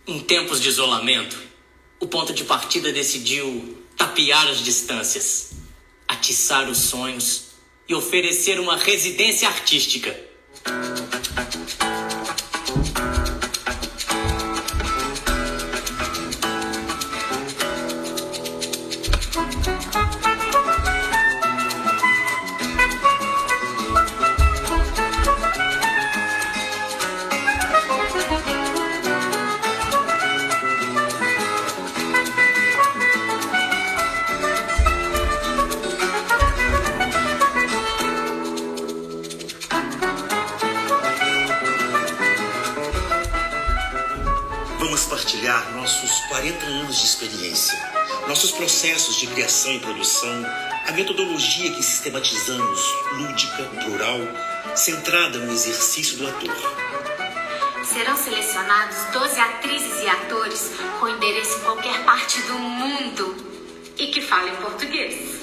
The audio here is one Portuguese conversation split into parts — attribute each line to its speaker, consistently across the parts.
Speaker 1: Em tempos de isolamento, o ponto de partida decidiu tapear as distâncias, atiçar os sonhos e oferecer uma residência artística.
Speaker 2: Vamos partilhar nossos 40 anos de experiência, nossos processos de criação e produção, a metodologia que sistematizamos, lúdica, plural, centrada no exercício do ator.
Speaker 3: Serão selecionados 12 atrizes e atores com endereço em qualquer parte do mundo e que falem português.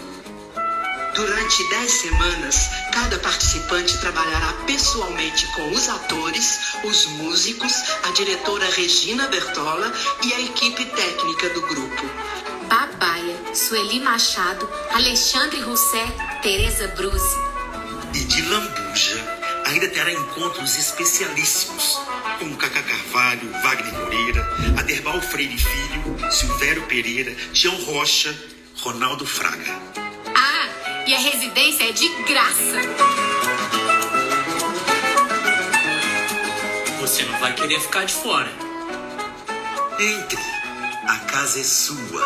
Speaker 4: Durante 10 semanas, cada participante trabalhará pessoalmente com os atores, os músicos, a diretora Regina Bertola e a equipe técnica do grupo.
Speaker 3: Babaia, Sueli Machado, Alexandre Rousset, Tereza Bruzzi.
Speaker 2: E de lambuja, ainda terá encontros especialíssimos, como Cacá Carvalho, Wagner Moreira, Aderbal Freire Filho, Silvério Pereira, Tião Rocha, Ronaldo Fraga.
Speaker 3: E a residência é de graça.
Speaker 1: Você não vai querer ficar de fora.
Speaker 2: Entre. A casa é sua.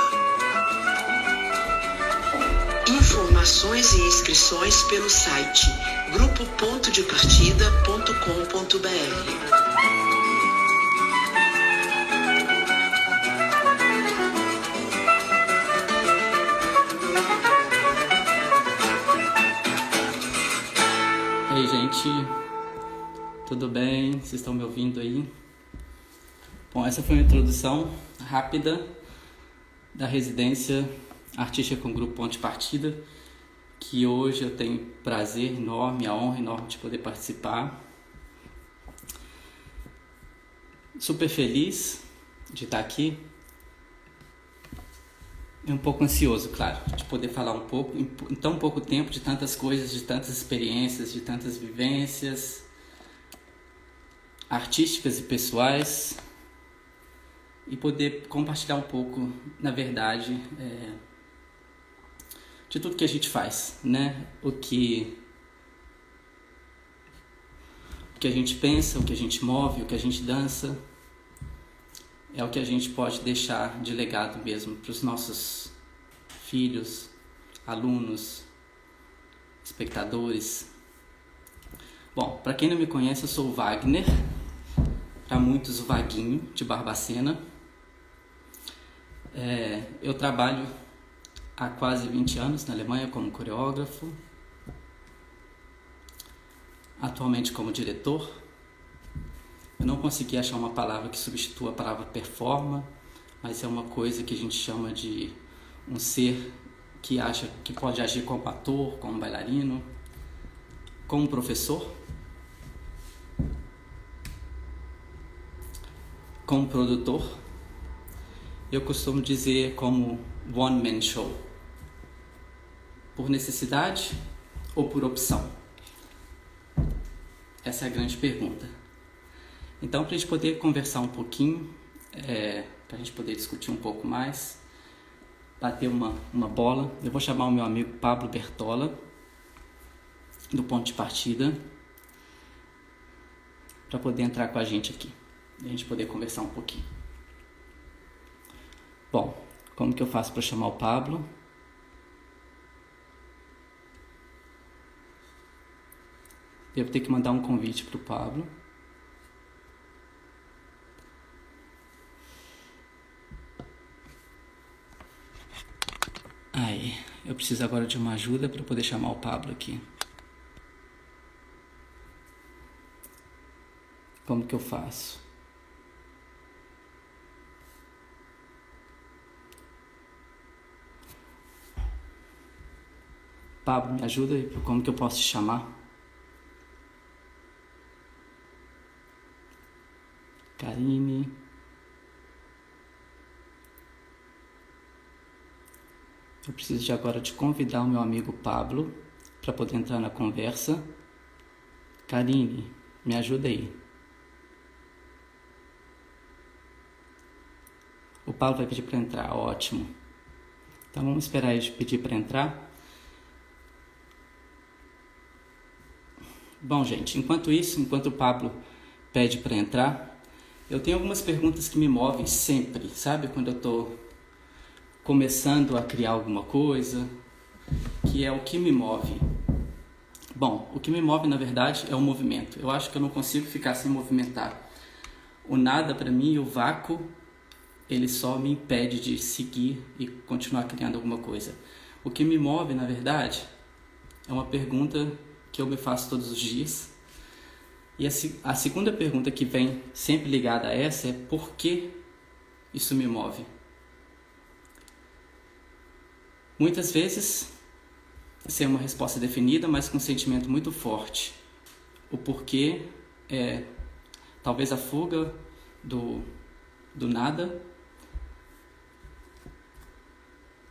Speaker 4: Informações e inscrições pelo site grupo.departida.com.br.
Speaker 5: Ei, gente, tudo bem? Vocês estão me ouvindo aí? Bom, essa foi uma introdução rápida da residência artística com grupo Ponto de Partida, que hoje eu tenho prazer enorme, a honra enorme de poder participar. Super feliz de estar aqui e um pouco ansioso, claro, de poder falar um pouco, em tão pouco tempo, de tantas coisas, de tantas experiências, de tantas vivências artísticas e pessoais, e poder compartilhar um pouco, na verdade, de tudo que a gente faz, né? O que a gente pensa, o que a gente move, o que a gente dança, é o que a gente pode deixar de legado mesmo para os nossos filhos, alunos, espectadores. Bom, para quem não me conhece, eu sou o Wagner, para muitos o Vaguinho, de Barbacena. Eu trabalho há quase 20 anos na Alemanha como coreógrafo, atualmente como diretor. Eu não consegui achar uma palavra que substitua a palavra performa, mas é uma coisa que a gente chama de um ser que acha que pode agir como ator, como bailarino, como professor, como produtor. Eu costumo dizer como one man show, por necessidade ou por opção? Essa é a grande pergunta. Então, para a gente poder conversar um pouquinho, para a gente poder discutir um pouco mais, bater uma bola, eu vou chamar o meu amigo Pablo Bertola, do Ponto de Partida, para poder entrar com a gente aqui, e a gente poder conversar um pouquinho. Bom, como que eu faço para chamar o Pablo? Devo ter que mandar um convite para o Pablo. Aí, eu preciso agora de uma ajuda para poder chamar o Pablo aqui. Como que eu faço? Pablo, me ajuda aí, como que eu posso te chamar? Karine. Eu preciso de agora de convidar o meu amigo Pablo para poder entrar na conversa. Karine, me ajuda aí. O Pablo vai pedir para entrar, ótimo. Então vamos esperar ele pedir para entrar. Bom, gente, enquanto isso, enquanto o Pablo pede para entrar, eu tenho algumas perguntas que me movem sempre, sabe? Quando eu estou começando a criar alguma coisa, que é o que me move. Bom, o que me move, na verdade, é o movimento. Eu acho que eu não consigo ficar sem movimentar. O nada, para mim, o vácuo, ele só me impede de seguir e continuar criando alguma coisa. O que me move, na verdade, é uma pergunta que eu me faço todos os dias. E a segunda pergunta que vem sempre ligada a essa é: por que isso me move? Muitas vezes, sem uma resposta definida, mas com um sentimento muito forte. O porquê é talvez a fuga do nada.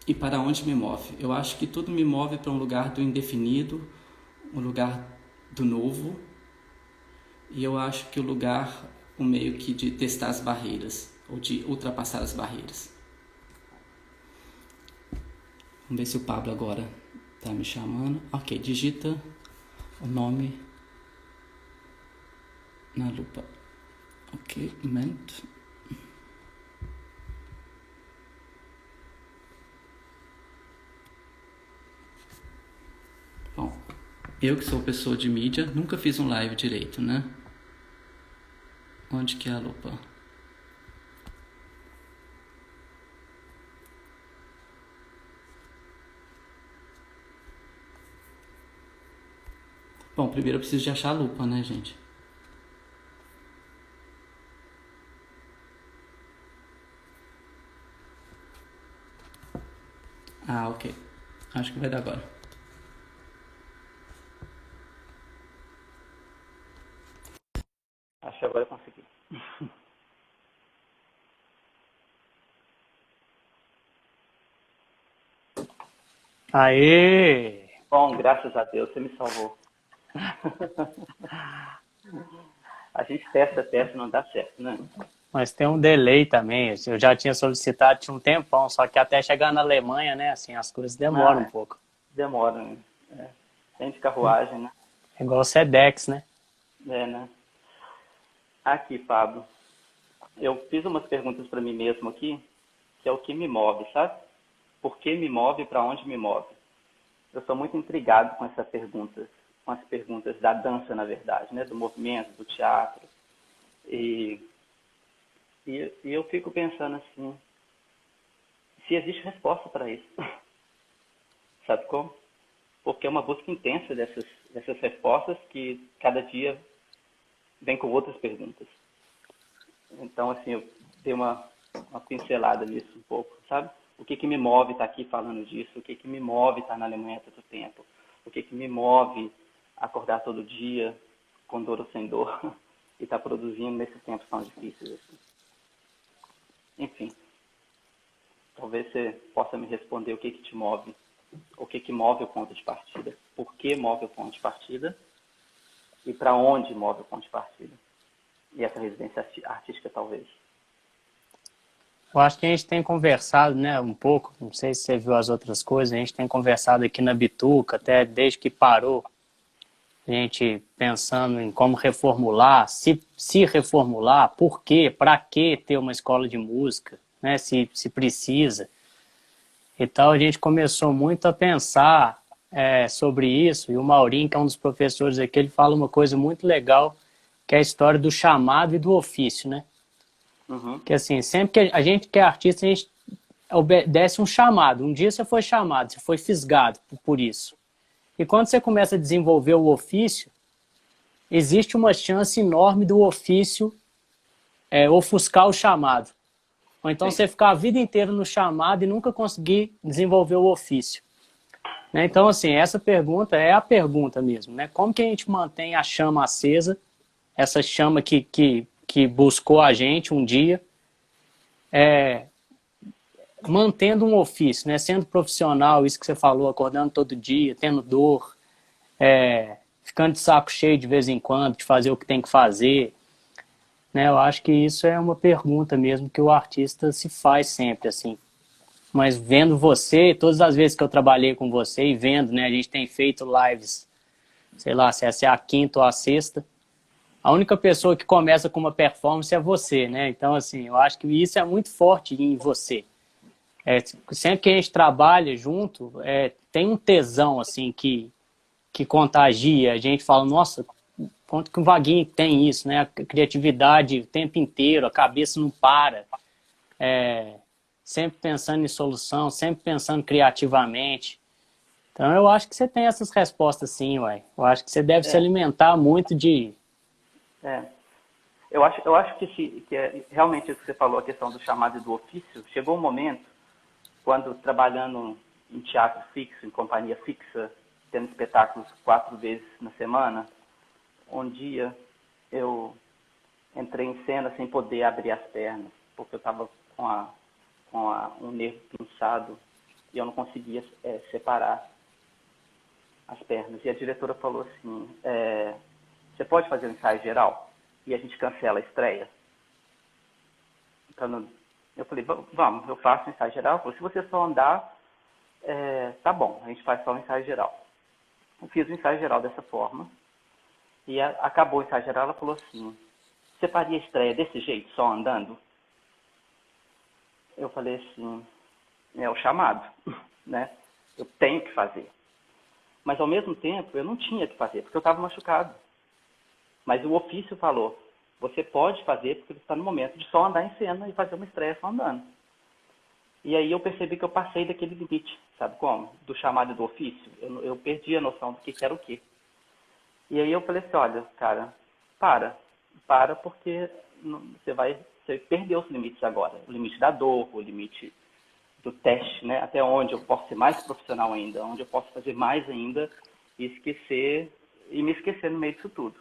Speaker 5: E para onde me move? Eu acho que tudo me move para um lugar do indefinido, um lugar do novo. E eu acho que o meio que de testar as barreiras, ou de ultrapassar as barreiras. Vamos ver se o Pablo agora está me chamando. Ok, digita o nome na lupa. Ok, momento. Bom, eu que sou pessoa de mídia, nunca fiz um live direito, né? Onde que é a lupa? Bom, primeiro eu preciso de achar a lupa, né, gente? Ah, ok. Acho que vai dar agora. Acho que agora eu consegui.
Speaker 6: Aê!
Speaker 5: Bom, graças a Deus, você me salvou. A gente testa, não dá certo, né?
Speaker 6: Mas tem um delay também. Eu já tinha solicitado tinha um tempão, só que até chegar na Alemanha, né? Assim, as coisas demoram um pouco.
Speaker 5: Demora, né? Tem de carruagem, né?
Speaker 6: É igual o Sedex, né?
Speaker 5: É, né? Aqui, Pablo. Eu fiz umas perguntas para mim mesmo aqui, que é o que me move, sabe? Por que me move e para onde me move? Eu sou muito intrigado com essas perguntas, com as perguntas da dança, na verdade, né? Do movimento, do teatro. E eu fico pensando assim, se existe resposta para isso. Sabe como? Porque é uma busca intensa dessas respostas que cada dia vem com outras perguntas. Então, assim, eu dei uma pincelada nisso um pouco, sabe? O que me move estar aqui falando disso? O que me move estar na Alemanha tanto tempo? O que me move acordar todo dia, com dor ou sem dor, e estar produzindo nesses tempos tão difíceis assim? Enfim, talvez você possa me responder o que te move, o que move o ponto de partida, por que move o ponto de partida e para onde move o ponto de partida. E essa residência artística, talvez.
Speaker 6: Eu acho que a gente tem conversado, né, um pouco, não sei se você viu as outras coisas, a gente tem conversado aqui na Bituca, até desde que parou, a gente pensando em como reformular, se reformular, por quê, para que ter uma escola de música, né, se precisa. E tal, a gente começou muito a pensar sobre isso, e o Maurinho, que é um dos professores aqui, ele fala uma coisa muito legal, que é a história do chamado e do ofício, né?
Speaker 5: Uhum.
Speaker 6: Que assim, sempre que a gente que é artista, a gente obedece um chamado. Um dia você foi chamado, você foi fisgado por isso. E quando você começa a desenvolver o ofício, existe uma chance enorme do ofício ofuscar o chamado. Ou então você ficar a vida inteira no chamado e nunca conseguir desenvolver o ofício. Né? Então, assim, essa pergunta é a pergunta mesmo. Né? Como que a gente mantém a chama acesa, essa chama que buscou a gente um dia, mantendo um ofício, né? Sendo profissional, isso que você falou, acordando todo dia, tendo dor, ficando de saco cheio de vez em quando, de fazer o que tem que fazer, né? Eu acho que isso é uma pergunta mesmo que o artista se faz sempre, assim. Mas vendo você, todas as vezes que eu trabalhei com você e vendo, né? A gente tem feito lives, sei lá, se essa é a quinta ou a sexta, a única pessoa que começa com uma performance é você, né? Então, assim, eu acho que isso é muito forte em você. Sempre que a gente trabalha junto, tem um tesão, assim, que contagia. A gente fala, nossa, quanto que o Vaguinho tem isso, né? A criatividade o tempo inteiro, a cabeça não para. Sempre pensando em solução, sempre pensando criativamente. Então, eu acho que você tem essas respostas, sim, ué. Eu acho que você deve se alimentar muito de...
Speaker 7: Eu acho que é realmente isso que você falou, a questão do chamado e do ofício. Chegou um momento, quando trabalhando em teatro fixo, em companhia fixa, tendo espetáculos 4 vezes na semana, um dia eu entrei em cena sem poder abrir as pernas, porque eu estava com um nervo pinçado e eu não conseguia separar as pernas. E a diretora falou assim, você pode fazer um ensaio geral? E a gente cancela a estreia? Então, eu falei, vamos, eu faço um ensaio geral. Ela falou, se você só andar, tá bom, a gente faz só um ensaio geral. Eu fiz o ensaio geral dessa forma. E acabou o ensaio geral, ela falou assim, você faria a estreia desse jeito, só andando? Eu falei assim, é o chamado, né? Eu tenho que fazer. Mas, ao mesmo tempo, eu não tinha que fazer, porque eu estava machucado. Mas o ofício falou, você pode fazer porque você está no momento de só andar em cena e fazer uma estreia só andando. E aí eu percebi que eu passei daquele limite, sabe como? Do chamado do ofício. Eu perdi a noção do que era o quê. E aí eu falei assim, olha, cara, para porque você perdeu os limites agora. O limite da dor, o limite do teste, né? Até onde eu posso ser mais profissional ainda, onde eu posso fazer mais ainda e me esquecer no meio disso tudo.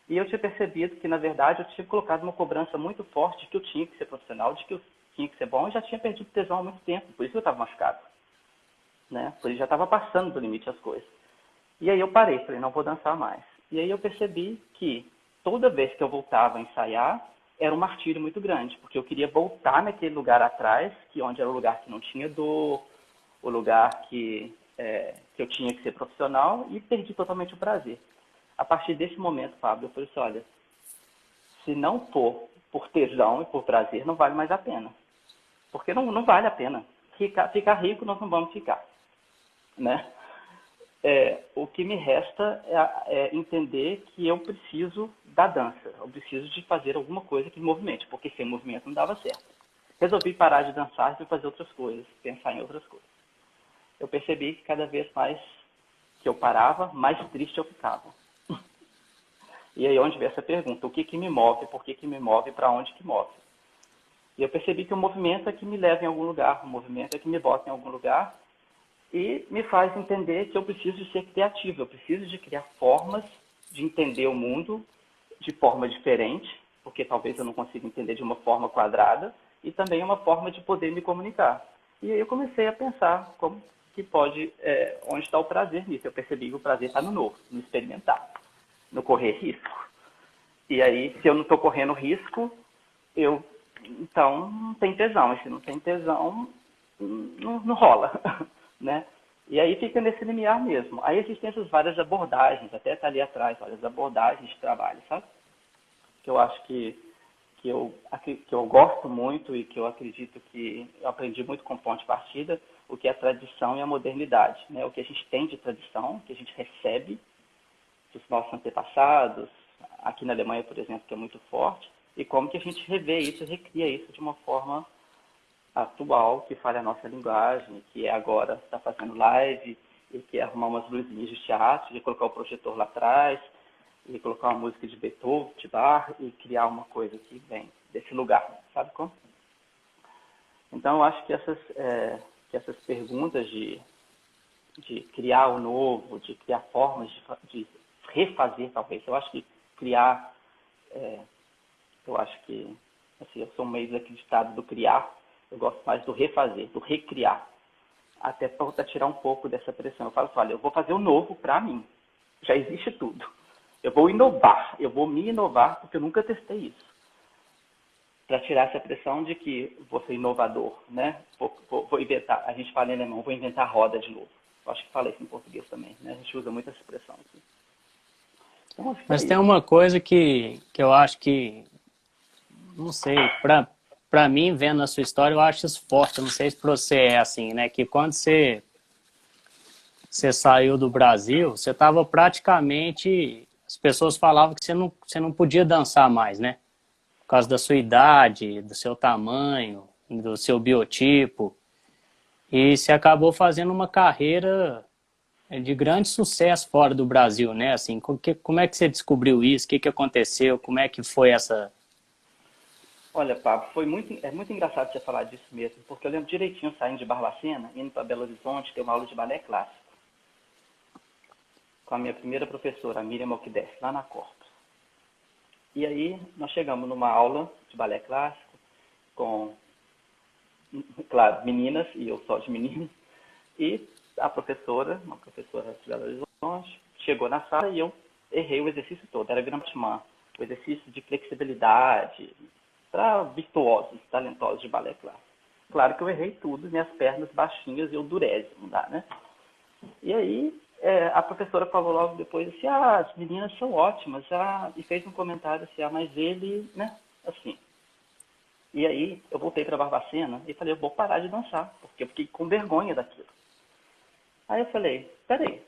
Speaker 7: E eu tinha percebido que, na verdade, eu tinha colocado uma cobrança muito forte de que eu tinha que ser profissional, de que eu tinha que ser bom, e já tinha perdido tesão há muito tempo, por isso eu estava machucado. Né? Por isso já estava passando do limite as coisas. E aí eu parei, falei, não vou dançar mais. E aí eu percebi que toda vez que eu voltava a ensaiar, era um martírio muito grande, porque eu queria voltar naquele lugar atrás, onde era o lugar que não tinha dor, o lugar que eu tinha que ser profissional, e perdi totalmente o prazer. A partir desse momento, Fábio, eu falei assim, olha, se não for por tesão e por prazer, não vale mais a pena. Porque não vale a pena. Ficar rico nós não vamos ficar. Né? O que me resta é entender que eu preciso da dança. Eu preciso de fazer alguma coisa que movimente, porque sem movimento não dava certo. Resolvi parar de dançar e fazer outras coisas, pensar em outras coisas. Eu percebi que cada vez mais que eu parava, mais triste eu ficava. E aí onde vem essa pergunta, o que me move, por que me move, para onde que move? E eu percebi que o movimento é que me leva em algum lugar, o movimento é que me bota em algum lugar e me faz entender que eu preciso de ser criativo, eu preciso de criar formas de entender o mundo de forma diferente, porque talvez eu não consiga entender de uma forma quadrada, e também uma forma de poder me comunicar. E aí eu comecei a pensar como que pode, onde está o prazer nisso. Eu percebi que o prazer está no novo, no experimentar, no correr risco. E aí, se eu não estou correndo risco, então não tem tesão. E se não tem tesão, não rola, né? E aí fica nesse limiar mesmo. Aí existem essas várias abordagens, até está ali atrás, várias abordagens de trabalho, sabe? Que eu acho que eu gosto muito e que eu acredito que eu aprendi muito com Ponto de Partida, o que é a tradição e a modernidade, né? O que a gente tem de tradição, o que a gente recebe dos nossos antepassados, aqui na Alemanha, por exemplo, que é muito forte, e como que a gente revê isso, recria isso de uma forma atual, que fale a nossa linguagem, que é agora está fazendo live, e que é arrumar umas luzinhas de teatro, de colocar o projetor lá atrás, e colocar uma música de Beethoven, de Bach, e criar uma coisa que vem desse lugar, sabe como? Então, eu acho que essas perguntas de criar o novo, de criar formas de refazer, talvez. Eu acho que eu acho que, assim, eu sou meio desacreditado do criar, Eu gosto mais do refazer, do recriar. Até para tirar um pouco dessa pressão. Eu falo assim, olha, eu vou fazer o novo para mim. Já existe tudo. Eu vou inovar, eu vou me inovar, porque eu nunca testei isso. Para tirar essa pressão de que vou ser inovador, né? Vou inventar, a gente fala em alemão, vou inventar a roda de novo. Eu acho que fala isso em português também, né? A gente usa muito essa expressão aqui. Então,
Speaker 6: Mas tem uma coisa que eu acho que, não sei, para mim, vendo a sua história, eu acho isso forte. Eu não sei se para você é assim, né? Que quando você saiu do Brasil, você estava praticamente... As pessoas falavam que você não podia dançar mais, né? Por causa da sua idade, do seu tamanho, do seu biotipo. E você acabou fazendo uma carreira de grande sucesso fora do Brasil, né? Assim, como é que você descobriu isso? O que aconteceu? Como é que foi essa...
Speaker 7: Olha, Pablo, é muito engraçado você falar disso mesmo, porque eu lembro direitinho saindo de Barbacena, indo para Belo Horizonte, ter uma aula de balé clássico. Com a minha primeira professora, a Miriam Mokides, lá na Corpus. E aí, nós chegamos numa aula de balé clássico, com, claro, meninas, e eu só de meninos, e a professora, uma professora de Belo Horizonte, chegou na sala e eu errei o exercício todo. Era Grand-Chemin, o exercício de flexibilidade para virtuosos, talentosos de balé clássico. Claro que eu errei tudo, minhas pernas baixinhas e eu dureze, não dá, né? E aí, a professora falou logo depois assim, as meninas são ótimas, e fez um comentário assim, mas ele, né, assim. E aí, eu voltei para Barbacena e falei, eu vou parar de dançar, porque eu fiquei com vergonha daquilo. Aí eu falei, peraí,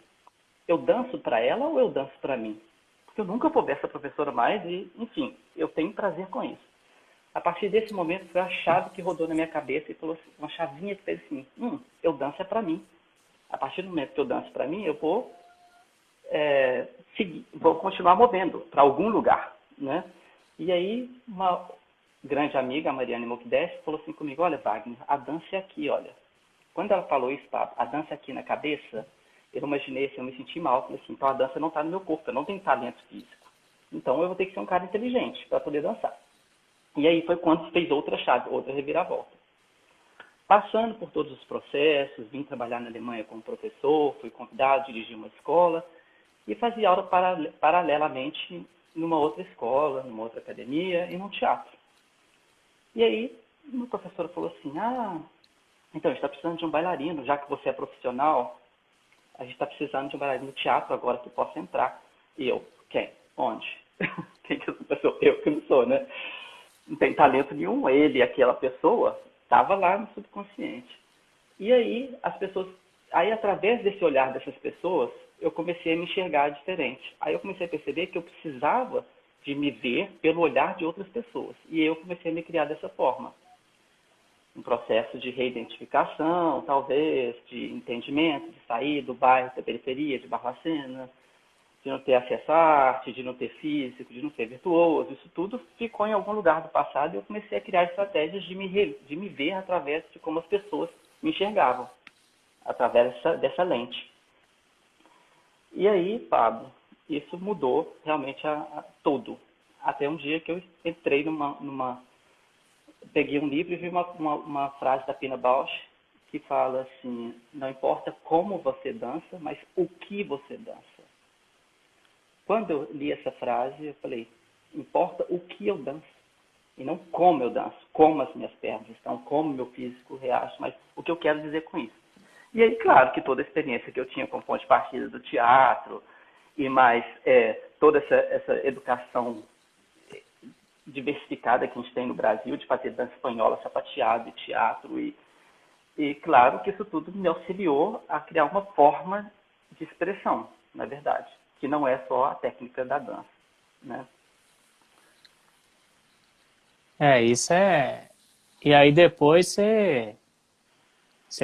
Speaker 7: eu danço para ela ou eu danço para mim? Porque eu nunca vou ver essa professora mais e, enfim, eu tenho prazer com isso. A partir desse momento, foi a chave que rodou na minha cabeça e falou assim, uma chavinha que fez assim, eu danço é para mim. A partir do momento que eu danço para mim, eu vou seguir, vou continuar movendo para algum lugar, né? E aí, uma grande amiga, a Mariane Mokides, falou assim comigo, olha, Wagner, a dança é aqui, olha. Quando ela falou isso, a dança é aqui na cabeça, eu imaginei assim, eu me senti mal, falei assim, então a dança não está no meu corpo, eu não tenho talento físico. Então eu vou ter que ser um cara inteligente para poder dançar. E aí foi quando fez outra chave, outra reviravolta. Passando por todos os processos, vim trabalhar na Alemanha como professor, fui convidado a dirigir uma escola e fazia aula paralelamente numa outra escola, numa outra academia e num teatro. E aí, uma professora falou assim, então a gente está precisando de um bailarino, já que você é profissional, a gente está precisando de um bailarino no teatro agora que possa entrar. E eu, quem? Onde? Quem que é essa pessoa? Eu que não sou, né? Não tem talento nenhum, ele, aquela pessoa, estava lá no subconsciente. E aí, através desse olhar dessas pessoas, eu comecei a me enxergar diferente. Aí eu comecei a perceber que eu precisava de me ver pelo olhar de outras pessoas. E eu comecei a me criar dessa forma. Um processo de reidentificação, talvez, de entendimento, de sair do bairro, da periferia, de Barbacena, de não ter acesso à arte, de não ter físico, de não ser virtuoso. Isso tudo ficou em algum lugar do passado e eu comecei a criar estratégias de me ver através de como as pessoas me enxergavam, através dessa lente. E aí, Pablo, isso mudou realmente tudo. Até um dia que eu entrei peguei um livro e vi uma frase da Pina Bausch que fala assim, não importa como você dança, mas o que você dança. Quando eu li essa frase, eu falei, importa o que eu danço, e não como eu danço, como as minhas pernas estão, como meu físico reage, mas o que eu quero dizer com isso. E aí, claro, que toda a experiência que eu tinha como ponto de partida do teatro, e mais toda essa educação diversificada que a gente tem no Brasil, de fazer dança espanhola, sapateado e teatro, e claro que isso tudo me auxiliou a criar uma forma de expressão, na verdade, que não é só a técnica da dança, né?
Speaker 6: Isso é... E aí depois você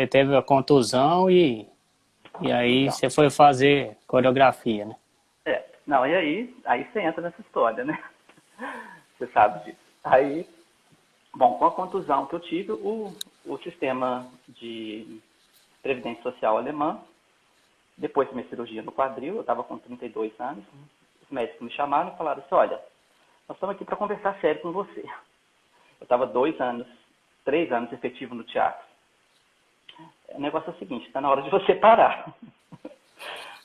Speaker 6: teve a contusão e aí
Speaker 7: Então,
Speaker 6: você foi fazer coreografia, né?
Speaker 7: Não, e aí você entra nessa história, né? Você sabe disso. Aí, bom, com a contusão que eu tive, o sistema de previdência social alemã, depois da minha cirurgia no quadril, eu estava com 32 anos, os médicos me chamaram e falaram assim, olha, nós estamos aqui para conversar sério com você. Eu estava 2 anos 3 anos efetivo no teatro. O negócio é o seguinte, está na hora de você parar.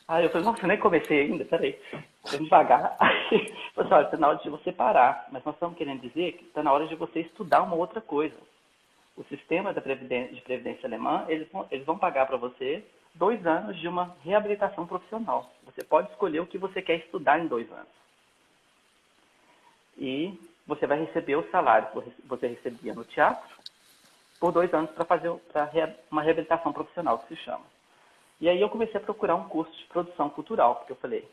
Speaker 7: Aí eu falei, nossa, eu nem comecei ainda, peraí, vamos devagar. Aí eu falei, olha, está na hora de você parar, mas nós estamos querendo dizer que está na hora de você estudar uma outra coisa. O sistema de previdência alemã, eles vão pagar para você 2 anos de uma reabilitação profissional. Você pode escolher o que você quer estudar em 2 anos. E você vai receber o salário que você recebia no teatro por 2 anos para fazer uma reabilitação profissional, que se chama. E aí eu comecei a procurar um curso de produção cultural, porque eu falei,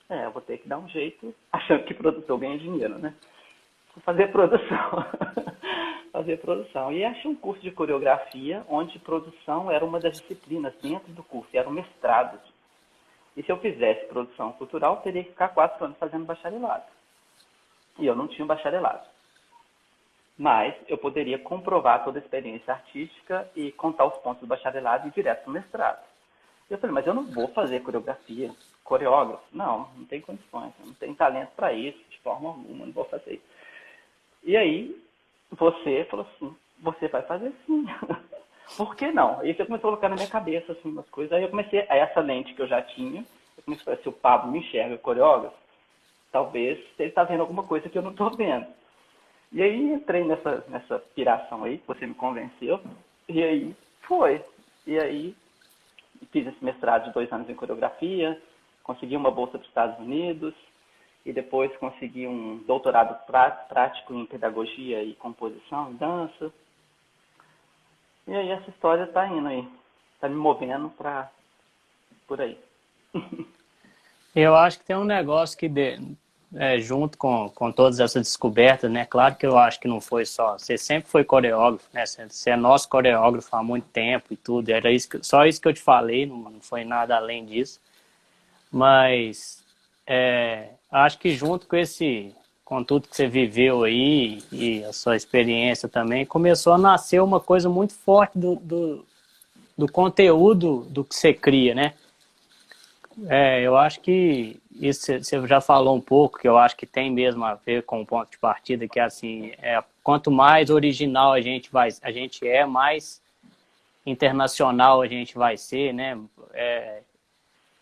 Speaker 7: eu vou ter que dar um jeito, achando que produtor ganha dinheiro, né? Vou fazer produção. Fazer produção. E achei um curso de coreografia, onde produção era uma das disciplinas dentro do curso, era um mestrado. E se eu fizesse produção cultural, teria que ficar 4 anos fazendo bacharelado. E eu não tinha bacharelado. Mas eu poderia comprovar toda a experiência artística e contar os pontos do bacharelado e ir direto para o mestrado. Eu falei, mas eu não vou fazer coreografia, coreógrafo. Não tem condições, eu não tenho talento para isso, de forma alguma, não vou fazer. E aí, você falou assim, você vai fazer sim. Por que não? Aí você começou a colocar na minha cabeça assim, umas coisas. Aí eu comecei, essa lente que eu já tinha, eu comecei a falar, se o Pablo me enxerga coreógrafo, talvez ele está vendo alguma coisa que eu não estou vendo. E aí entrei nessa piração aí, que você me convenceu, e aí foi. E aí fiz esse mestrado de 2 anos em coreografia, consegui uma bolsa para os Estados Unidos, e depois consegui um doutorado prático em pedagogia e composição, em dança. E aí essa história está indo aí, está me movendo por aí.
Speaker 6: Eu acho que tem um negócio que, junto com todas essas descobertas, né? Claro que eu acho que não foi só... Você sempre foi coreógrafo, né? Você é nosso coreógrafo há muito tempo e tudo. Era só isso que eu te falei, não foi nada além disso. Mas acho que junto com tudo que você viveu aí e a sua experiência também, começou a nascer uma coisa muito forte do conteúdo do que você cria, né? Eu acho que isso você já falou um pouco, que eu acho que tem mesmo a ver com o ponto de partida, que é assim, quanto mais original a gente é, mais internacional a gente vai ser, né?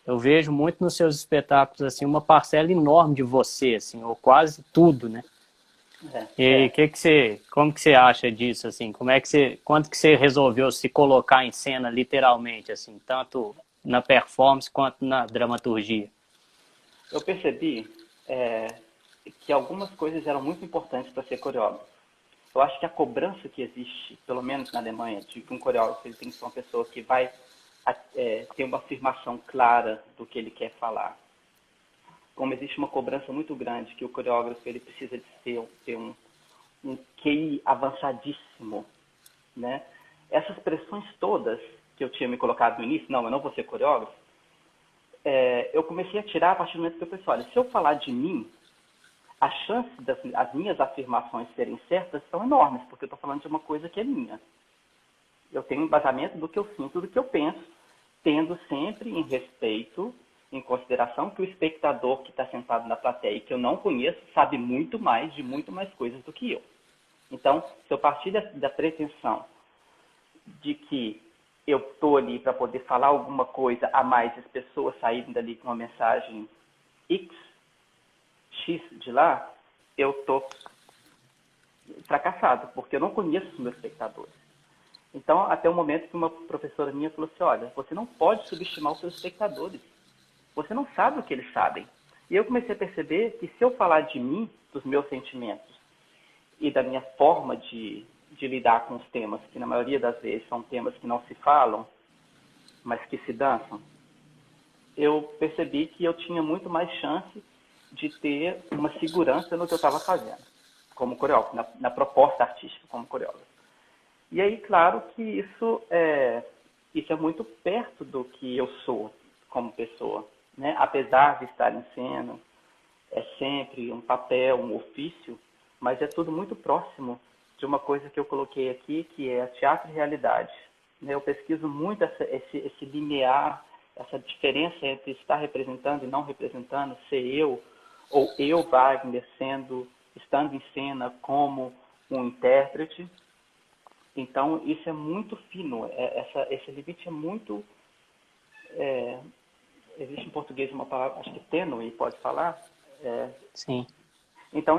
Speaker 6: Eu vejo muito nos seus espetáculos assim uma parcela enorme de você, assim, ou quase tudo, né? E como que você acha disso, assim? Quando que você resolveu se colocar em cena literalmente, assim, tanto na performance quanto na dramaturgia?
Speaker 7: Eu percebi que algumas coisas eram muito importantes para ser coreógrafo. Eu acho que a cobrança que existe, pelo menos na Alemanha, de que um coreógrafo ele tem que ser uma pessoa que vai ter uma afirmação clara do que ele quer falar. Como existe uma cobrança muito grande que o coreógrafo ele precisa de ter um QI avançadíssimo, né? Essas pressões todas que eu tinha me colocado no início, eu não vou ser coreógrafo, eu comecei a tirar a partir do momento que eu pensei, olha, se eu falar de mim, a chance das minhas afirmações serem certas são enormes, porque eu estou falando de uma coisa que é minha. Eu tenho um embasamento do que eu sinto, do que eu penso, tendo sempre em respeito, em consideração que o espectador que está sentado na plateia e que eu não conheço sabe muito mais de muito mais coisas do que eu. Então, se eu partir da pretensão de que eu estou ali para poder falar alguma coisa a mais, as pessoas saírem dali com uma mensagem X de lá, eu estou fracassado, porque eu não conheço os meus espectadores. Então, até o momento que uma professora minha falou assim, olha, você não pode subestimar os seus espectadores. Você não sabe o que eles sabem. E eu comecei a perceber que se eu falar de mim, dos meus sentimentos e da minha forma de lidar com os temas, que na maioria das vezes são temas que não se falam, mas que se dançam, eu percebi que eu tinha muito mais chance de ter uma segurança no que eu estava fazendo, como coreógrafo, na proposta artística como coreógrafo. E aí, claro que isso é muito perto do que eu sou como pessoa, né? Apesar de estar em cena, é sempre um papel, um ofício, mas é tudo muito próximo de uma coisa que eu coloquei aqui, que é teatro e realidade. Eu pesquiso muito esse limiar, essa diferença entre estar representando e não representando, ser eu, ou eu, Wagner, estando em cena como um intérprete, Então, isso é muito fino, esse limite é muito... existe em português uma palavra, acho que tênue, pode falar?
Speaker 6: Sim.
Speaker 7: Então,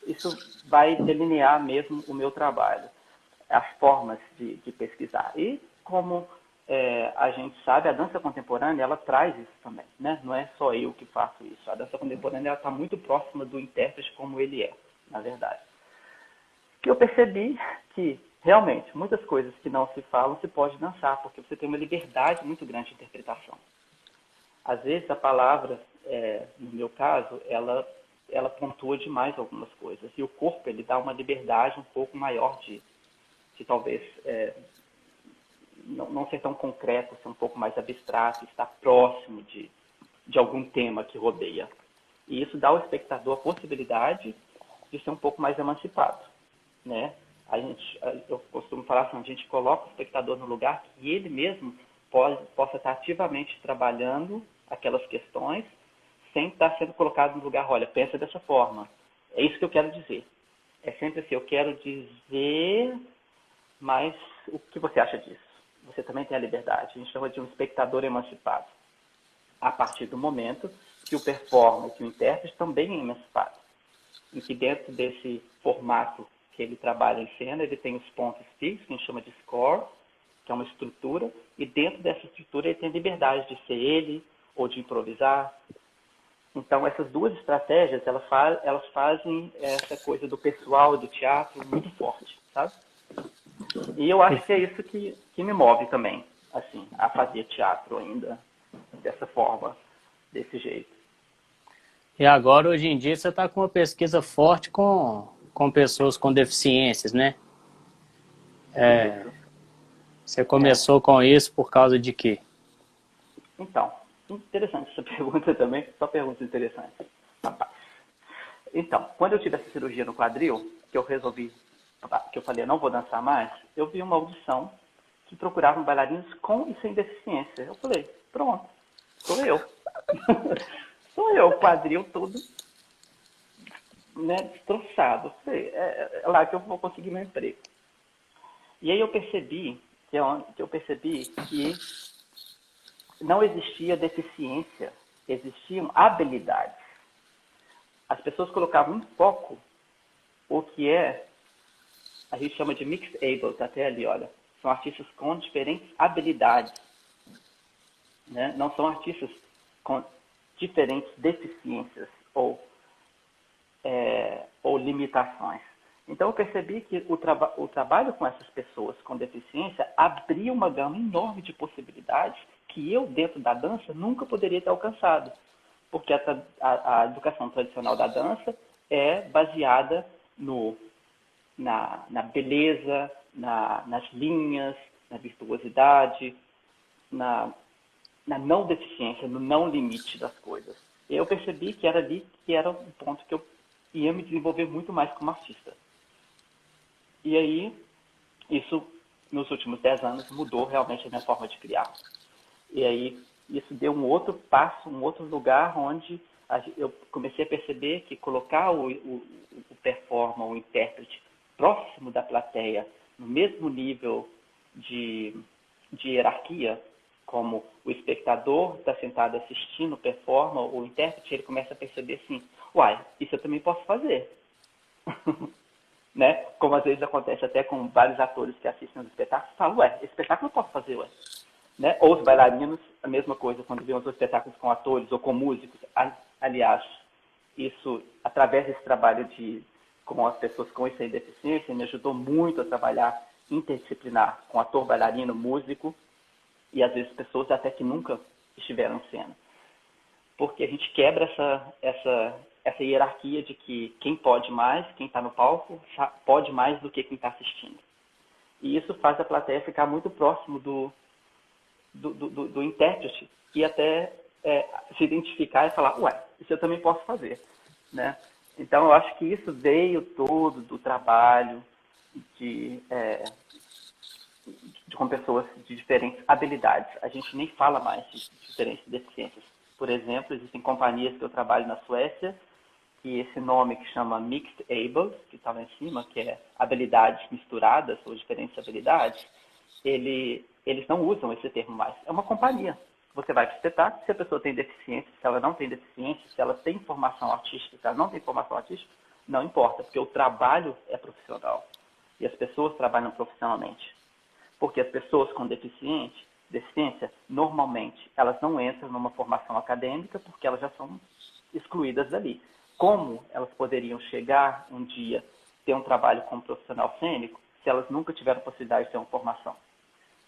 Speaker 7: isso vai delinear mesmo o meu trabalho, as formas de pesquisar. E, como a gente sabe, a dança contemporânea, ela traz isso também, né? Não é só eu que faço isso. A dança contemporânea está muito próxima do intérprete como ele é, na verdade. Que eu percebi que, realmente, muitas coisas que não se falam se pode dançar, porque você tem uma liberdade muito grande de interpretação. Às vezes, a palavra, no meu caso, ela pontua demais algumas coisas. E o corpo, ele dá uma liberdade um pouco maior de talvez não ser tão concreto, ser um pouco mais abstrato, estar próximo de algum tema que rodeia. E isso dá ao espectador a possibilidade de ser um pouco mais emancipado, né? Eu costumo falar assim, a gente coloca o espectador no lugar que ele mesmo possa estar ativamente trabalhando aquelas questões, sem estar sendo colocado no lugar, olha, pensa dessa forma. É isso que eu quero dizer. É sempre assim, eu quero dizer, mas o que você acha disso? Você também tem a liberdade. A gente chama de um espectador emancipado. A partir do momento que o performer, que o intérprete também é emancipado. Em que dentro desse formato que ele trabalha em cena, ele tem os pontos fixos, que a gente chama de score, que é uma estrutura, e dentro dessa estrutura ele tem a liberdade de ser ele, ou de improvisar. Então, essas duas estratégias, elas fazem essa coisa do pessoal, do teatro, muito forte, sabe? E eu acho que é isso que me move também, assim, a fazer teatro ainda dessa forma, desse jeito.
Speaker 6: E agora, hoje em dia, você está com uma pesquisa forte com pessoas com deficiências, né? Você começou com isso por causa de quê?
Speaker 7: Então, interessante essa pergunta também, só perguntas interessantes. Rapaz. Então, quando eu tive essa cirurgia no quadril, que eu falei, eu não vou dançar mais, eu vi uma audição que procuravam bailarinos com e sem deficiência. Eu falei, pronto, sou eu. Sou eu, quadril todo, né, destroçado. Falei, é lá que eu vou conseguir meu emprego. E aí eu percebi que não existia deficiência, existiam habilidades. As pessoas colocavam em foco o que a gente chama de mixed able, tá até ali, olha. São artistas com diferentes habilidades, né? Não são artistas com diferentes deficiências ou limitações. Então eu percebi que o trabalho com essas pessoas com deficiência abria uma gama enorme de possibilidades que eu, dentro da dança, nunca poderia ter alcançado. Porque a educação tradicional da dança é baseada na beleza, nas linhas, na virtuosidade, na não deficiência, no não limite das coisas. E eu percebi que era ali que era um ponto que eu ia me desenvolver muito mais como artista. E aí, isso, nos últimos 10 anos, mudou realmente a minha forma de criar. E aí, isso deu um outro passo, um outro lugar onde eu comecei a perceber que colocar o performer, o intérprete, próximo da plateia, no mesmo nível de hierarquia, como o espectador está sentado assistindo o performer, o intérprete, ele começa a perceber assim, uai, isso eu também posso fazer. Né? Como às vezes acontece até com vários atores que assistem os espetáculos, falam, ué, esse espetáculo eu posso fazer, ué. Né? Ou os bailarinos, a mesma coisa, quando vêem os espetáculos com atores ou com músicos. Aliás, isso, através desse trabalho com as pessoas com e sem deficiência, me ajudou muito a trabalhar interdisciplinar, com ator, bailarino, músico, e às vezes pessoas até que nunca estiveram em cena. Porque a gente quebra essa hierarquia de que quem pode mais, quem está no palco, pode mais do que quem está assistindo. E isso faz a plateia ficar muito próximo do intérprete e até se identificar e falar, ué, isso eu também posso fazer. Né? Então, eu acho que isso veio todo do trabalho com pessoas de diferentes habilidades. A gente nem fala mais de diferentes deficiências. Por exemplo, existem companhias que eu trabalho na Suécia que esse nome que chama Mixed Able, que está lá em cima, que é habilidades misturadas ou diferentes habilidades, eles não usam esse termo mais. É uma companhia. Você vai para o espetáculo, se a pessoa tem deficiência, se ela não tem deficiência, se ela tem formação artística, se ela não tem formação artística, não importa, porque o trabalho é profissional. E as pessoas trabalham profissionalmente. Porque as pessoas com deficiência, normalmente, elas não entram numa formação acadêmica porque elas já são excluídas dali. Como elas poderiam chegar um dia, ter um trabalho como profissional cênico, se elas nunca tiveram possibilidade de ter uma formação?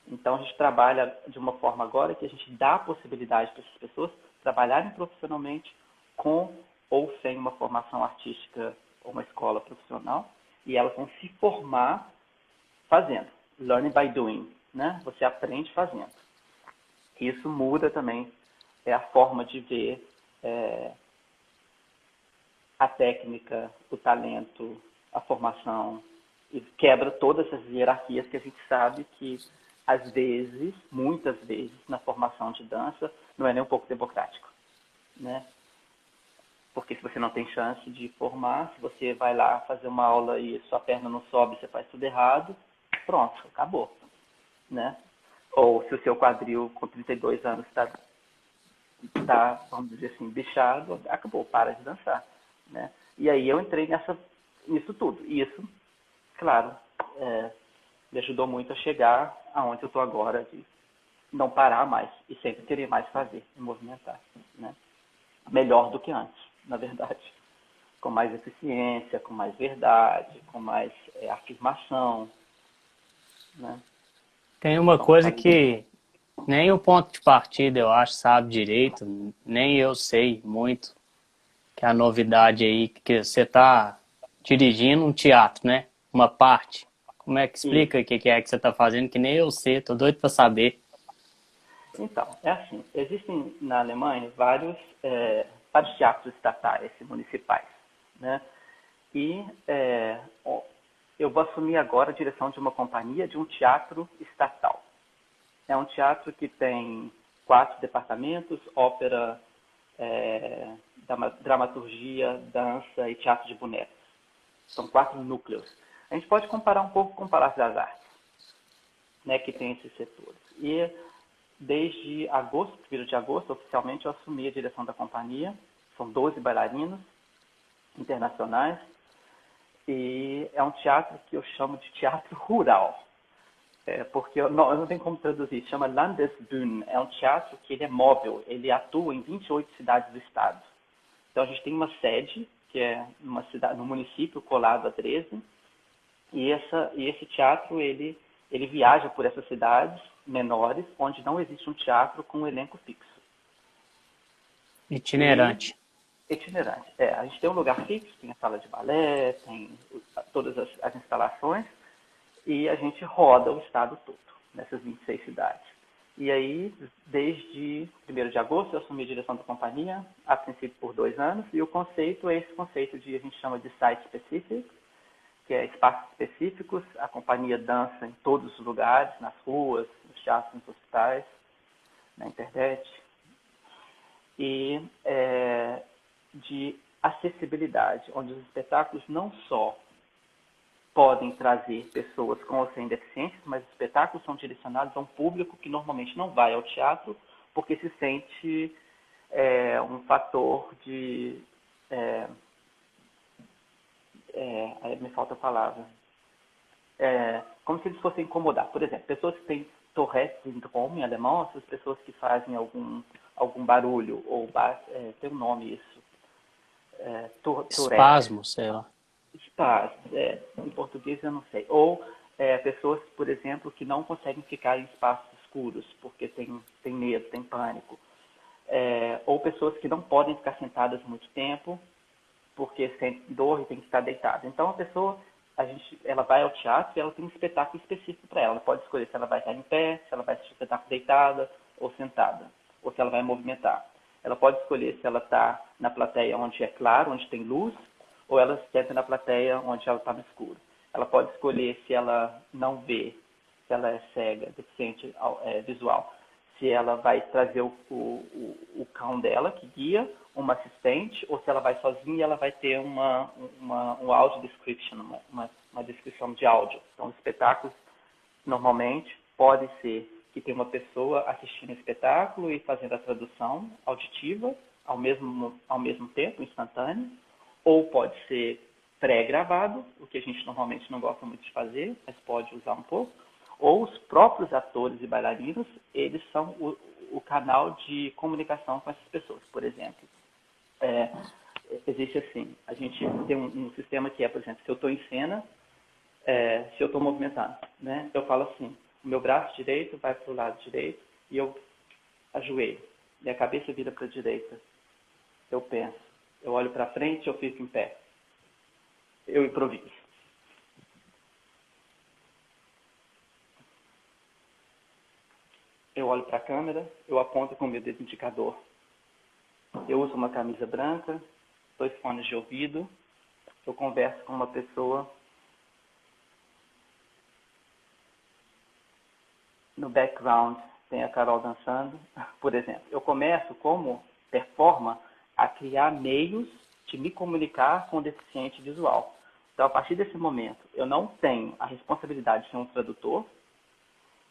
Speaker 7: Então, a gente trabalha de uma forma agora que a gente dá a possibilidade para essas pessoas trabalharem profissionalmente com ou sem uma formação artística ou uma escola profissional, e elas vão se formar fazendo. Learning by doing, né? Você aprende fazendo. Isso muda também a forma de ver a técnica, o talento, a formação, e quebra todas as hierarquias que a gente sabe que, às vezes, muitas vezes, na formação de dança, não é nem um pouco democrático, né? Porque se você não tem chance de formar, se você vai lá fazer uma aula e sua perna não sobe, você faz tudo errado, pronto, acabou, né? Ou se o seu quadril com 32 anos está, vamos dizer assim, bichado, acabou, para de dançar, né? E aí eu entrei nisso tudo. E isso, claro, me ajudou muito a chegar aonde eu estou agora, de não parar mais e sempre querer mais fazer, me movimentar, né? Melhor do que antes, na verdade. Com mais eficiência, com mais verdade, com mais afirmação, né?
Speaker 6: Tem uma coisa que nem o ponto de partida, eu acho, sabe direito, nem eu sei muito, que é a novidade aí, que você está dirigindo um teatro, né? Uma parte. Como é que explica o que é que você está fazendo, que nem eu sei, tô doido para saber.
Speaker 7: Então, é assim, existem na Alemanha vários teatros estatais e municipais, né? E eu vou assumir agora a direção de uma companhia de um teatro estatal. É um teatro que tem 4 departamentos: ópera, dramaturgia, dança e teatro de bonecos. São 4 núcleos. A gente pode comparar um pouco com o Palácio das Artes, né, que tem esses setores. E desde agosto, 1º de agosto, oficialmente eu assumi a direção da companhia. São 12 bailarinos internacionais. E é um teatro que eu chamo de teatro rural. Porque eu não tenho como traduzir. Chama Landesbühne. É um teatro que ele é móvel. Ele atua em 28 cidades do estado. Então a gente tem uma sede, que é numa cidade, no município colado a Dresden. E esse teatro, ele viaja por essas cidades menores, onde não existe um teatro com um elenco fixo.
Speaker 6: Itinerante.
Speaker 7: Itinerante. A gente tem um lugar fixo, tem a sala de balé, tem todas as instalações, e a gente roda o estado todo, nessas 26 cidades. E aí, desde 1º de agosto, eu assumi a direção da companhia, a princípio por 2 anos, e o conceito é esse conceito a gente chama de site specific, que é espaços específicos. A companhia dança em todos os lugares, nas ruas, nos teatros, nos hospitais, na internet. E de acessibilidade, onde os espetáculos não só podem trazer pessoas com ou sem deficiências, mas os espetáculos são direcionados a um público que normalmente não vai ao teatro porque se sente um fator de... me falta a palavra. Como se eles fossem incomodar. Por exemplo, pessoas que têm Tourette síndrome em alemão, essas pessoas que fazem algum barulho, ou tem um nome isso. Tourette.
Speaker 6: Espasmo, sei lá.
Speaker 7: Espasmo, em português eu não sei. Ou pessoas, por exemplo, que não conseguem ficar em espaços escuros, porque tem medo, tem pânico. Ou pessoas que não podem ficar sentadas muito tempo, porque sente dor e tem que ficar deitada. Então, a pessoa, ela vai ao teatro e ela tem um espetáculo específico para ela. Ela pode escolher se ela vai estar em pé, se ela vai assistir o espetáculo deitada ou sentada, ou se ela vai movimentar. Ela pode escolher se ela está na plateia onde é claro, onde tem luz, ou ela se senta na plateia onde ela está no escuro. Ela pode escolher se ela não vê, se ela é cega, deficiente visual, se ela vai trazer o cão dela, que guia, uma assistente, ou se ela vai sozinha e ela vai ter um audio description, uma descrição de áudio. Então, os espetáculos, normalmente, podem ser que tem uma pessoa assistindo o espetáculo e fazendo a tradução auditiva ao mesmo tempo, instantâneo, ou pode ser pré-gravado, o que a gente normalmente não gosta muito de fazer, mas pode usar um pouco, ou os próprios atores e bailarinos, eles são o canal de comunicação com essas pessoas. Por exemplo, existe assim, a gente tem um sistema que é, por exemplo, se eu estou em cena, se eu estou movimentando, né, eu falo assim, o meu braço direito vai para o lado direito e eu ajoelho, minha cabeça vira para a direita, eu penso, eu olho para frente e eu fico em pé, eu improviso. Eu olho para a câmera, eu aponto com o meu dedo indicador. Eu uso uma camisa branca, 2 fones de ouvido, eu converso com uma pessoa. No background tem a Carol dançando, por exemplo. Eu começo como performer a criar meios de me comunicar com o deficiente visual. Então, a partir desse momento, eu não tenho a responsabilidade de ser um tradutor,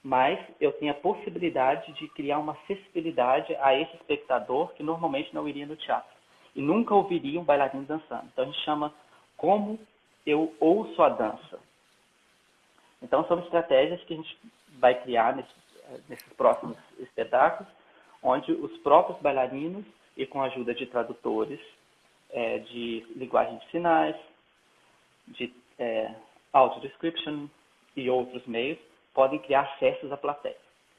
Speaker 7: mas eu tenho a possibilidade de criar uma acessibilidade a esse espectador que normalmente não iria no teatro e nunca ouviria um bailarino dançando. Então, a gente chama como eu ouço a dança. Então, são estratégias que a gente vai criar nesses próximos espetáculos, onde os próprios bailarinos, e com a ajuda de tradutores de linguagem de sinais, de audio description e outros meios, podem criar acessos à plateia.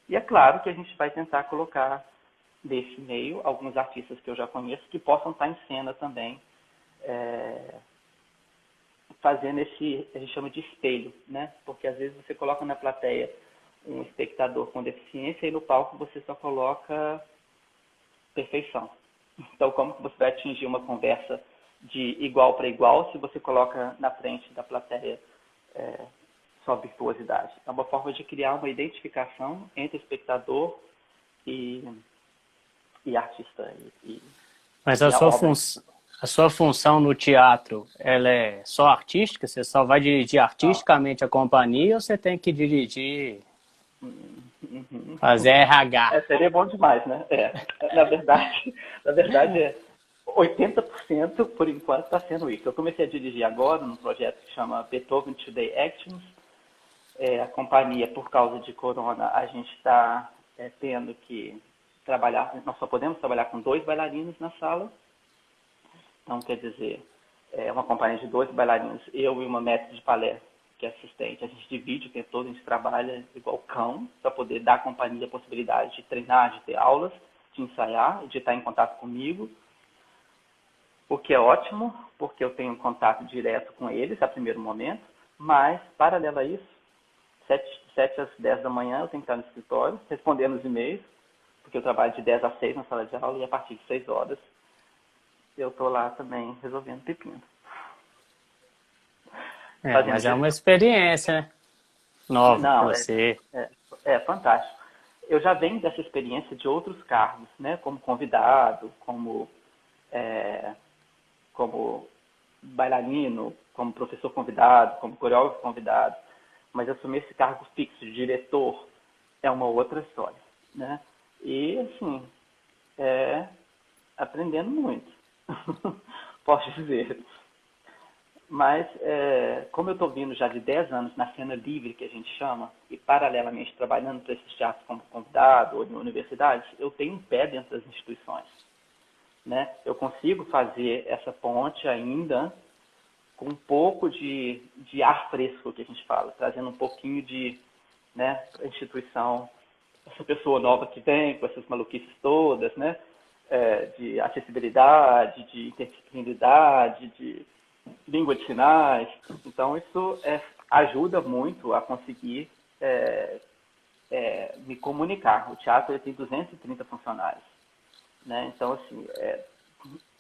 Speaker 7: E é claro que a gente vai tentar colocar nesse meio alguns artistas que eu já conheço que possam estar em cena também, fazendo esse, a gente chama de espelho, né? Porque às vezes você coloca na plateia um espectador com deficiência e no palco você só coloca perfeição. Então, como que você vai atingir uma conversa de igual para igual se você coloca na frente da plateia só virtuosidade? É uma forma de criar uma identificação entre espectador e artista.
Speaker 6: Mas a sua função no teatro, ela é só artística? Você só vai dirigir artisticamente a companhia ou você tem que dirigir, fazer RH?
Speaker 7: Seria bom demais, né? Na verdade 80% por enquanto está sendo isso. Eu comecei a dirigir agora num projeto que chama Beethoven Today Actions. A companhia, por causa de corona, a gente está tendo que trabalhar, nós só podemos trabalhar com 2 bailarinos na sala. Então, quer dizer, é uma companhia de 2 bailarinos, eu e uma mestre de balé, que é assistente. A gente divide o tempo todo, a gente trabalha igual cão, para poder dar à companhia a possibilidade de treinar, de ter aulas, de ensaiar, de estar em contato comigo. O que é ótimo, porque eu tenho contato direto com eles a primeiro momento, mas, paralelo a isso, 7 às 10 da manhã eu tenho que estar no escritório, respondendo os e-mails, porque eu trabalho de 10 às 6 na sala de aula e a partir de 6 horas eu estou lá também resolvendo pepino.
Speaker 6: Mas é uma experiência, né? Nova para você.
Speaker 7: É fantástico. Eu já venho dessa experiência de outros cargos, né? Como convidado, como bailarino, como professor convidado, como coreógrafo convidado. Mas assumir esse cargo fixo de diretor é uma outra história, né? E, assim, aprendendo muito, posso dizer. Mas, como eu estou vindo já de 10 anos na cena livre, que a gente chama, e paralelamente trabalhando para esses teatros como convidado ou em universidades, eu tenho um pé dentro das instituições, né? Eu consigo fazer essa ponte ainda com um pouco de ar fresco, que a gente fala, trazendo um pouquinho de, né, instituição, essa pessoa nova que vem, com essas maluquices todas, né, de acessibilidade, de interdisciplinaridade, de língua de sinais. Então, isso ajuda muito a conseguir me comunicar. O teatro ele tem 230 funcionários, né? Então, assim,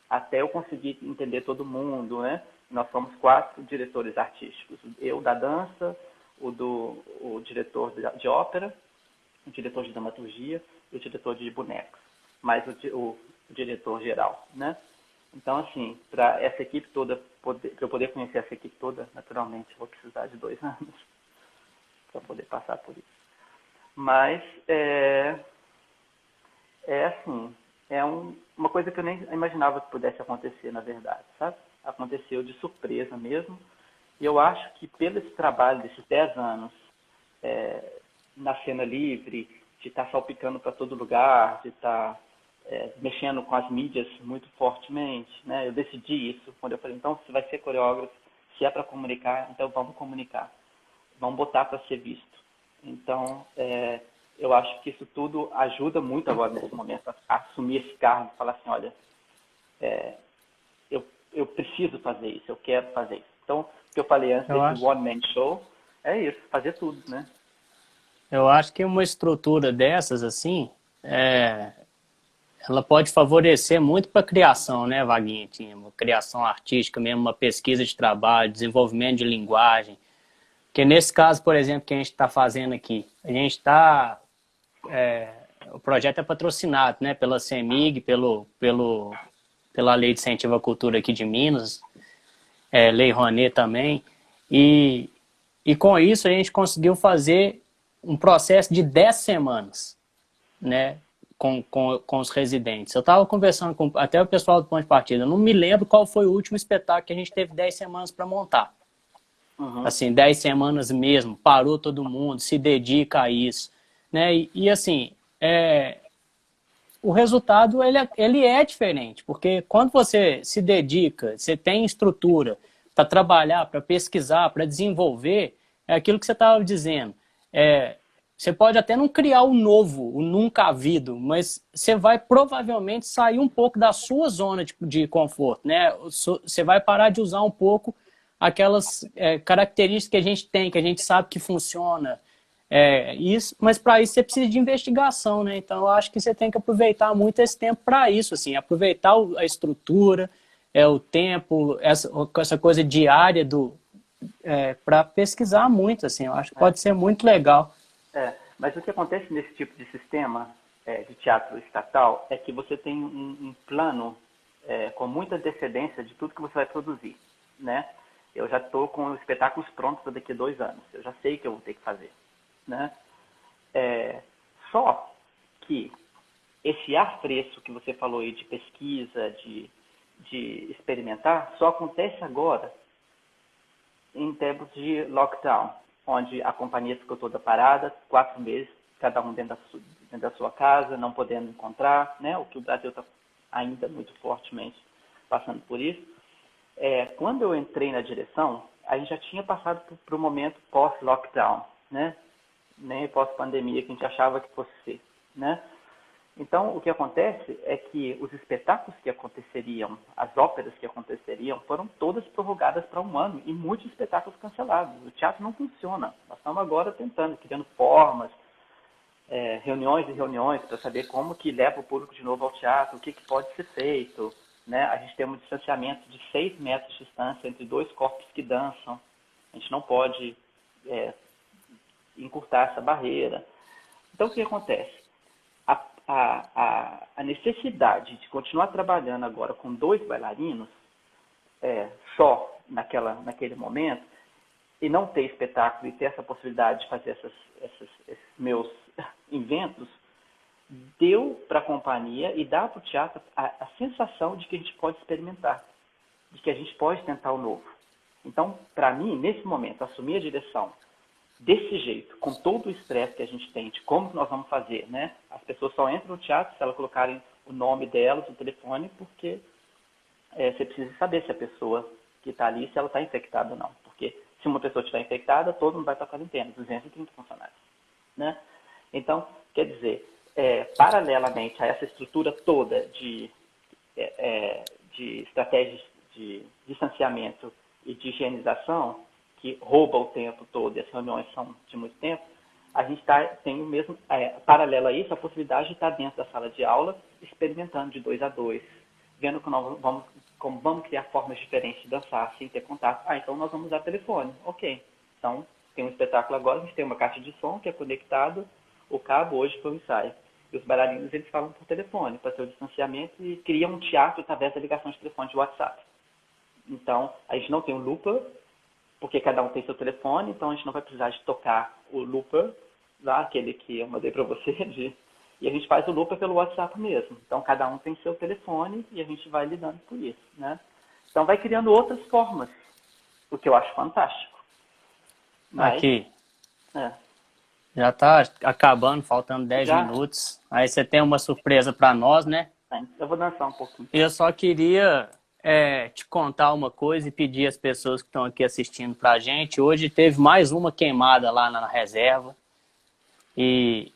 Speaker 7: até eu conseguir entender todo mundo, né? Nós somos 4 diretores artísticos. Eu da dança, o diretor de ópera, o diretor de dramaturgia e o diretor de bonecos, mais o diretor geral, né? Então, assim, para essa equipe toda, para eu poder conhecer essa equipe toda, naturalmente, vou precisar de 2 anos para poder passar por isso. Mas assim, uma coisa que eu nem imaginava que pudesse acontecer, na verdade, sabe? Aconteceu de surpresa mesmo. E eu acho que pelo esse trabalho desses 10 anos na cena livre, de estar salpicando para todo lugar, de estar mexendo com as mídias muito fortemente, né? Eu decidi isso quando eu falei, então, se vai ser coreógrafo, se é para comunicar, então vamos comunicar. Vamos botar para ser visto. Então, eu acho que isso tudo ajuda muito agora, nesse momento, a assumir esse cargo, falar assim, olha, eu preciso fazer isso, eu quero fazer isso. Então, o que eu falei antes desse one-man show, é isso, fazer tudo, né?
Speaker 6: Eu acho que uma estrutura dessas, assim, ela pode favorecer muito para a criação, né, Vaguinha? Uma criação artística mesmo, uma pesquisa de trabalho, desenvolvimento de linguagem. Porque nesse caso, por exemplo, que a gente está fazendo aqui, a gente está... o projeto é patrocinado, né, pela CEMIG, pela Lei de Incentivo à Cultura aqui de Minas, Lei Rouanet também, e com isso a gente conseguiu fazer um processo de 10 semanas, né, com os residentes. Eu estava conversando com até o pessoal do Ponto de Partida, eu não me lembro qual foi o último espetáculo que a gente teve 10 semanas para montar.
Speaker 7: Uhum.
Speaker 6: Assim, 10 semanas mesmo, parou todo mundo, se dedica a isso, né, e assim, o resultado ele é diferente, porque quando você se dedica, você tem estrutura para trabalhar, para pesquisar, para desenvolver, é aquilo que você estava dizendo. Você pode até não criar o novo, o nunca havido, mas você vai provavelmente sair um pouco da sua zona de conforto, né? Você vai parar de usar um pouco aquelas características que a gente tem, que a gente sabe que funciona. Mas para isso você precisa de investigação, né? Então eu acho que você tem que aproveitar muito esse tempo para isso, assim, aproveitar a estrutura, o tempo, essa coisa diária para pesquisar muito, assim, eu acho que pode ser muito legal.
Speaker 7: Mas o que acontece nesse tipo de sistema de teatro estatal é que você tem um plano com muita antecedência de tudo que você vai produzir, né? Eu já estou com os espetáculos prontos para daqui a 2 anos, eu já sei o que eu vou ter que fazer, né? Só que esse ar fresco que você falou aí de pesquisa, de experimentar, só acontece agora em tempos de lockdown, onde a companhia ficou toda parada, 4 meses, cada um dentro da sua casa, não podendo encontrar, né? O que o Brasil está ainda muito fortemente passando por isso. Quando eu entrei na direção, a gente já tinha passado por um momento pós-lockdown, né? Nem pós-pandemia que a gente achava que fosse ser, né? Então, o que acontece é que os espetáculos que aconteceriam, as óperas que aconteceriam, foram todas prorrogadas para 1 ano e muitos espetáculos cancelados. O teatro não funciona. Nós estamos agora tentando, criando formas, reuniões e reuniões para saber como que leva o público de novo ao teatro, o que pode ser feito, né? A gente tem um distanciamento de 6 metros de distância entre 2 corpos que dançam. A gente não pode encurtar essa barreira. Então, o que acontece? A necessidade de continuar trabalhando agora com 2 bailarinos só naquele momento e não ter espetáculo e ter essa possibilidade de fazer esses meus inventos deu para a companhia e dá para o teatro a sensação de que a gente pode experimentar, de que a gente pode tentar o novo. Então, para mim, nesse momento, assumir a direção desse jeito, com todo o estresse que a gente tem, de como nós vamos fazer, né? As pessoas só entram no teatro se elas colocarem o nome delas, o telefone, porque você precisa saber se a pessoa que está ali, se ela está infectada ou não. Porque se uma pessoa estiver infectada, todo mundo vai para a quarentena, 230 funcionários, né? Então, quer dizer, paralelamente a essa estrutura toda de estratégias de distanciamento e de higienização, que rouba o tempo todo, e as reuniões são de muito tempo, a gente tem o mesmo, paralelo a isso, a possibilidade de estar dentro da sala de aula, experimentando de 2 a 2, vendo como vamos criar formas diferentes de dançar, sem ter contato. Então nós vamos usar telefone. Ok. Então, tem um espetáculo agora, a gente tem uma caixa de som que é conectado, o cabo hoje foi o ensaio. E os bailarinos, eles falam por telefone, para ter o distanciamento, e criam um teatro através da ligação de telefone de WhatsApp. Então, a gente não tem um looper, porque cada um tem seu telefone, então a gente não vai precisar de tocar o looper, lá, aquele que eu mandei para você, e a gente faz o looper pelo WhatsApp mesmo. Então, cada um tem seu telefone e a gente vai lidando por isso, né? Então, vai criando outras formas, o que eu acho fantástico. Mas,
Speaker 6: Aqui,
Speaker 7: é,
Speaker 6: já tá acabando, faltando 10
Speaker 7: Já?
Speaker 6: minutos. Aí você tem uma surpresa para nós, né?
Speaker 7: eu vou dançar um pouquinho.
Speaker 6: Eu só queria te contar uma coisa e pedir às pessoas que estão aqui assistindo pra gente. Hoje teve mais uma queimada lá na reserva. E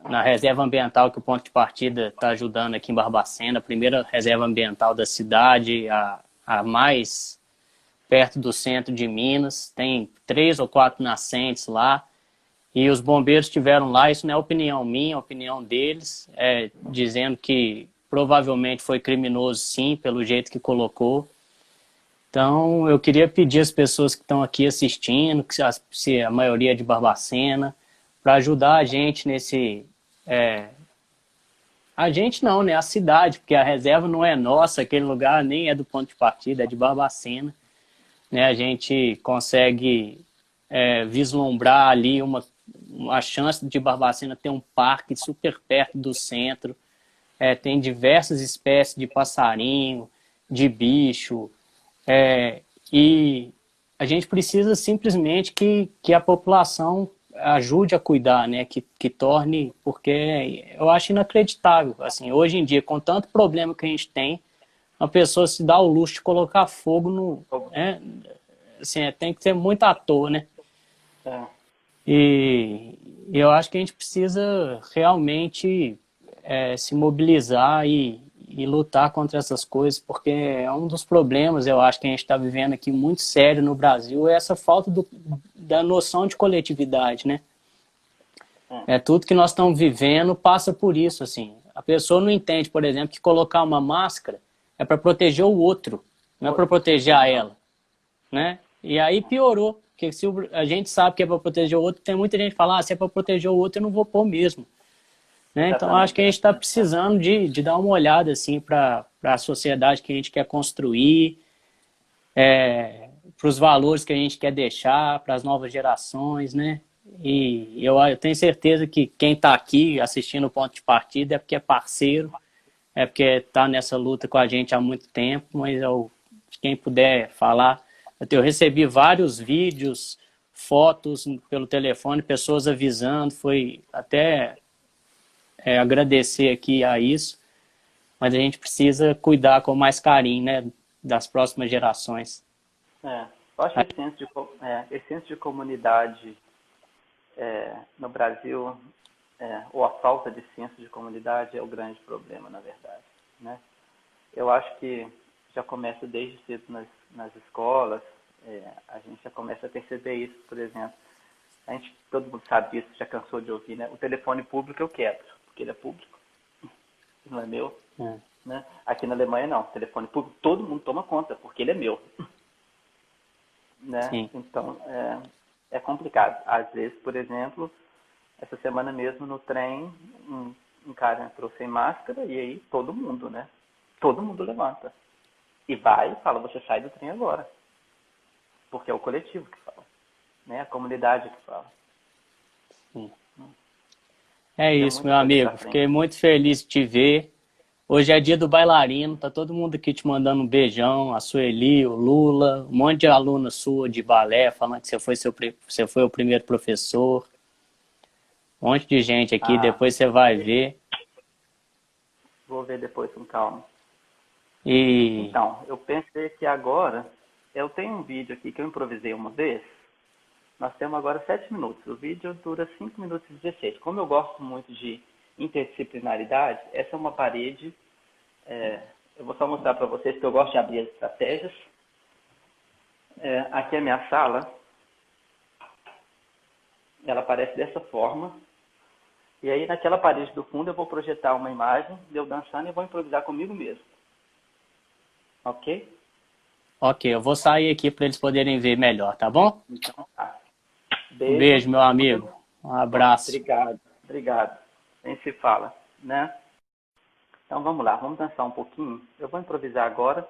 Speaker 6: na reserva ambiental, que o ponto de partida está ajudando aqui em Barbacena, a primeira reserva ambiental da cidade, a mais perto do centro de Minas. Tem 3 ou 4 nascentes lá. E os bombeiros estiveram lá, isso não é opinião minha, é opinião deles, dizendo que provavelmente foi criminoso sim, pelo jeito que colocou. Então, eu queria pedir às pessoas que estão aqui assistindo, que se a maioria é de Barbacena, para ajudar a gente nesse... a gente não, né? A cidade, porque a reserva não é nossa, aquele lugar nem é do ponto de partida, é de Barbacena. Né? A gente consegue vislumbrar ali uma chance de Barbacena ter um parque super perto do centro. Tem diversas espécies de passarinho, de bicho, e a gente precisa simplesmente que a população ajude a cuidar, né? Que torne, porque eu acho inacreditável, assim, hoje em dia, com tanto problema que a gente tem, uma pessoa se dá o luxo de colocar fogo no... assim, tem que ser muito à toa, né? E eu acho que a gente precisa realmente se mobilizar e lutar contra essas coisas, porque é um dos problemas, eu acho, que a gente está vivendo aqui muito sério no Brasil, é essa falta da noção de coletividade, né? Tudo que nós estamos vivendo passa por isso, assim. A pessoa não entende, por exemplo, que colocar uma máscara é para proteger o outro, não é para proteger a ela, né? E aí piorou, porque se a gente sabe que é para proteger o outro, tem muita gente que fala, se é para proteger o outro, eu não vou pôr mesmo. Né? Então, acho que a gente está precisando de dar uma olhada assim, para a sociedade que a gente quer construir, para os valores que a gente quer deixar, para as novas gerações, né? E eu tenho certeza que quem está aqui assistindo o Ponto de Partida é porque é parceiro, é porque está nessa luta com a gente há muito tempo, mas quem puder falar... Eu recebi vários vídeos, fotos pelo telefone, pessoas avisando, foi até agradecer aqui a isso, mas a gente precisa cuidar com mais carinho, né, das próximas gerações.
Speaker 7: Eu acho que esse senso de comunidade no Brasil, ou a falta de senso de comunidade é o grande problema, na verdade, né? Eu acho que já começa desde cedo nas escolas, a gente já começa a perceber isso, por exemplo. Todo mundo sabe disso, já cansou de ouvir, né? O telefone público eu quebro, porque ele é público, não é meu. Né? Aqui na Alemanha não, o telefone público todo mundo toma conta, porque ele é meu. Né? Então, é complicado. Às vezes, por exemplo, essa semana mesmo no trem, um cara entrou sem máscara e aí todo mundo, né? Todo mundo levanta. E vai e fala, você sai do trem agora. Porque é o coletivo que fala. Né? A comunidade que fala.
Speaker 6: Sim. É isso, meu amigo. Fiquei muito feliz de te ver. Hoje é dia do bailarino. Tá todo mundo aqui te mandando um beijão. A Sueli, o Lula, um monte de aluna sua de balé, falando que você foi o primeiro professor. Um monte de gente aqui. Depois você vai ver.
Speaker 7: Vou ver depois com calma.
Speaker 6: E...
Speaker 7: Então, eu pensei que agora, eu tenho um vídeo aqui que eu improvisei uma vez, nós temos agora 7 minutos, o vídeo dura 5 minutos e 16. Como eu gosto muito de interdisciplinaridade, essa é uma parede, eu vou só mostrar para vocês que eu gosto de abrir as estratégias. Aqui é a minha sala, ela aparece dessa forma, e aí naquela parede do fundo eu vou projetar uma imagem de eu dançando e vou improvisar comigo mesmo. Ok?
Speaker 6: Ok, eu vou sair aqui para eles poderem ver melhor, tá bom?
Speaker 7: Então tá.
Speaker 6: Beijo, meu amigo. Um abraço.
Speaker 7: Obrigado. nem se fala, né? Então vamos lá, vamos dançar um pouquinho. Eu vou improvisar agora.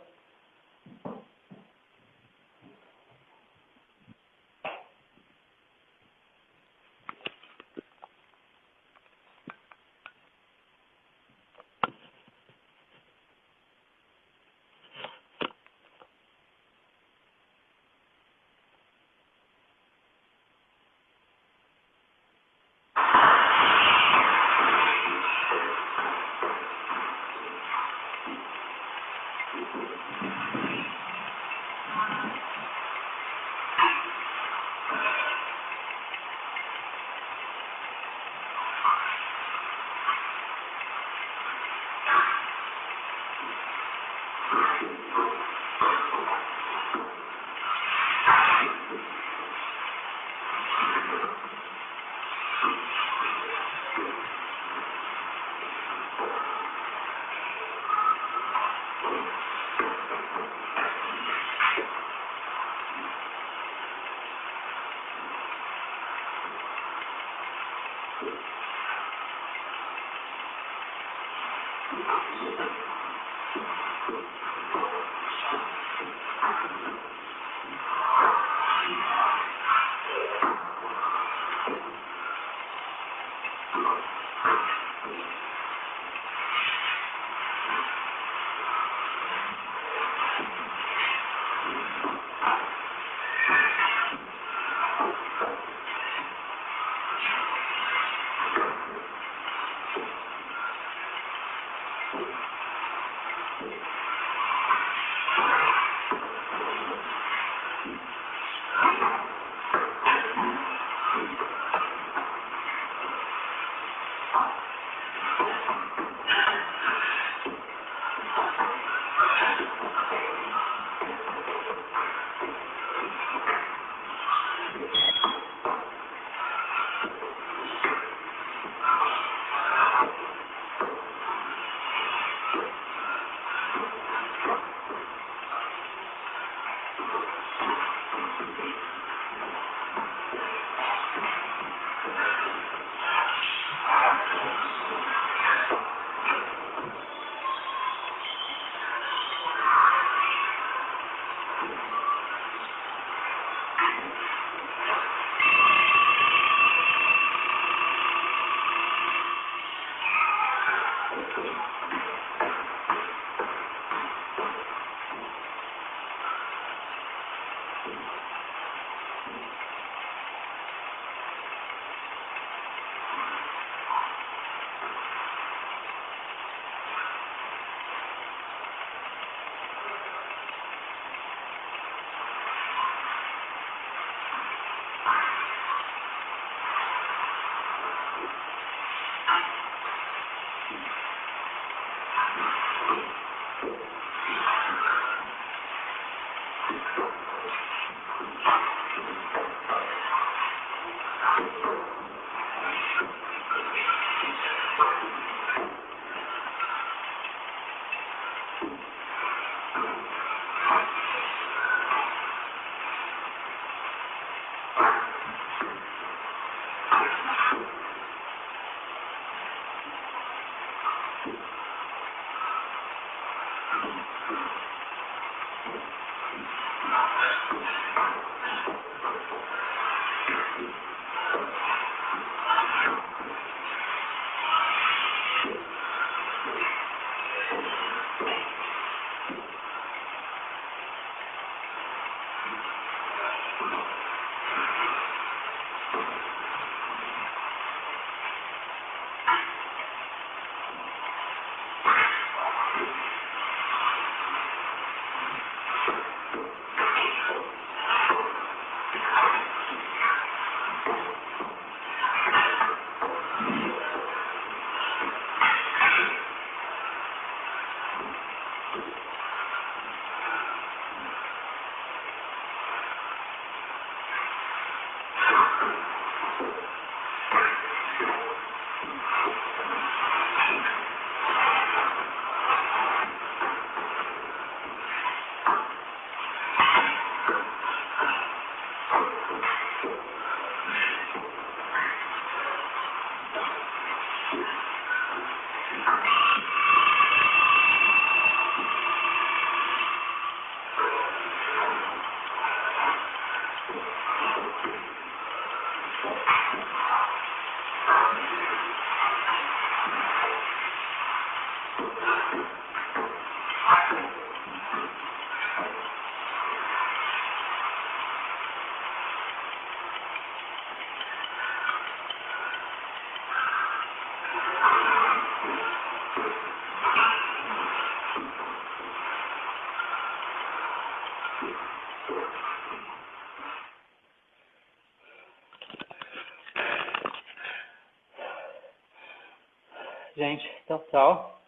Speaker 7: Gente, então tchau.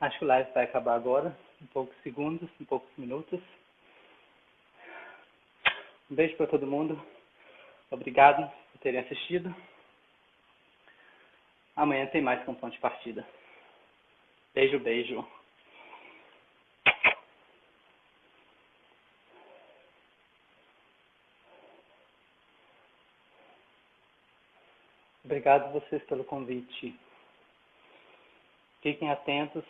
Speaker 7: Acho que o live vai acabar agora, em poucos segundos, em poucos minutos. Um beijo para todo mundo. Obrigado por terem assistido. Amanhã tem mais com ponto de partida. Beijo, beijo. Obrigado a vocês pelo convite. Fiquem atentos,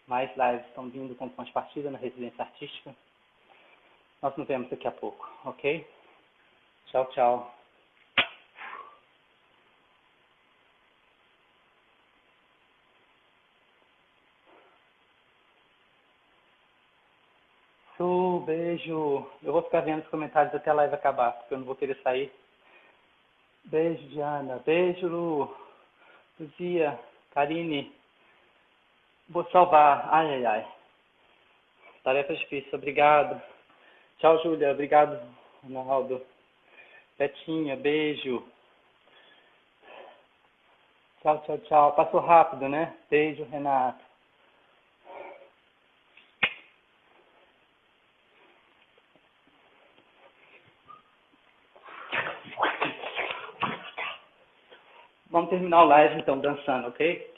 Speaker 7: mais lives estão vindo com ponto de partida na residência artística. Nós nos vemos daqui a pouco, ok? Tchau, tchau. Beijo. Eu vou ficar vendo os comentários até a live acabar, porque eu não vou querer sair. Beijo, Diana. Beijo, Lu. Luzia. Karine. Vou salvar. Ai, ai, ai. Tarefa difícil. Obrigado. Tchau, Júlia. Obrigado, Ronaldo. Betinha. Beijo. Tchau, tchau, tchau. Passou rápido, né? Beijo, Renato. Vamos terminar o live, então, dançando, ok?